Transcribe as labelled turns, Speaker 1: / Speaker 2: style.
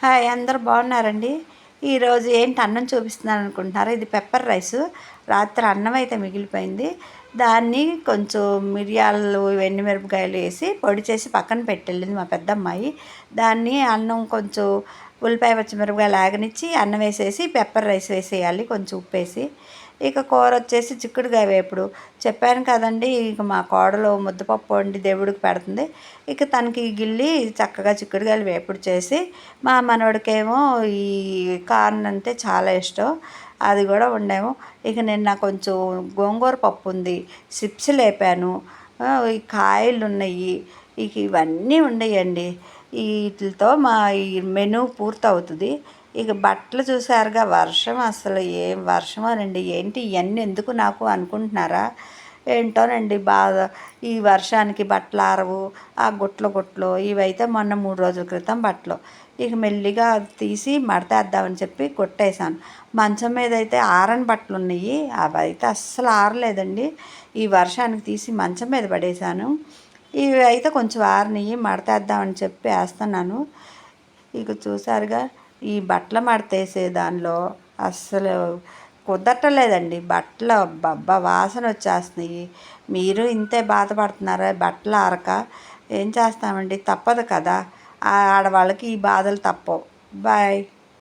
Speaker 1: Hi, అందరూ బాగున్నారండి? ఈరోజు ఏంటి అన్నం చూపిస్తున్నాను అనుకుంటున్నారా? ఇది పెప్పర్ రైసు. రాత్రి అన్నం అయితే మిగిలిపోయింది. దాన్ని కొంచెం మిరియాలు, ఎండుమిరపకాయలు వేసి పొడి చేసి పక్కన పెట్టెళ్ళింది మా పెద్దమ్మాయి. దాన్ని అన్నం కొంచెం ఉల్లిపాయ, పచ్చిమిరపకాయలు ఆగనిచ్చి అన్నం వేసేసి పెప్పర్ రైస్ వేసేయాలి కొంచెం ఉప్పేసి. ఇక కూర వచ్చేసి చిక్కుడుకాయ వేపుడు. చెప్పాను కదండి, ఇక మా కోడలు ముద్దపప్పు వండి దేవుడికి పెడుతుంది. ఇక తనకి గిల్లి చక్కగా చిక్కుడుకాయలు వేపుడు చేసి, మా మనవడికేమో ఈ కార్న్ అంటే చాలా ఇష్టం, అది కూడా వండాము. ఇక నిన్న కొంచెం గోంగూర పప్పు ఉంది, చిప్స్ లేపాను, ఈ కాయలు ఉన్నాయి, ఇక ఇవన్నీ ఉన్నాయండి. వీటితో మా ఈ మెనూ పూర్తవుతుంది. ఇక బట్టలు చూసారుగా, వర్షం అసలు ఏం వర్షమోనండి. ఏంటి ఇవన్నీ ఎందుకు నాకు అనుకుంటున్నారా? ఏంటోనండి బాధ. ఈ వర్షానికి బట్టలు ఆరవు. ఆ గుట్లు ఇవైతే మొన్న 3 రోజుల క్రితం బట్టలు. ఇక మెల్లిగా తీసి మడతేద్దామని చెప్పి కొట్టేశాను. మంచం మీద అయితే ఆరని బట్టలు ఉన్నాయి, అవి అయితే అస్సలు ఆరలేదండి. ఈ వర్షానికి తీసి మంచం మీద పడేశాను. ఇవి అయితే కొంచెం ఆరినవి, మడతేద్దామని చెప్పి వేస్తున్నాను. ఇక చూసారుగా, ఈ బట్టలు మడతేసే దానిలో అస్సలు కుదరట్లేదండి. బట్టలు అబ్బబ్బా వాసన వచ్చేస్తున్నాయి. మీరు ఇంతే బాధపడుతున్నారా బట్టలు ఆరక? ఏం చేస్తామండి, తప్పదు కదా. ఆడవాళ్ళకి ఈ బాధలు తప్పవు. బాయ్.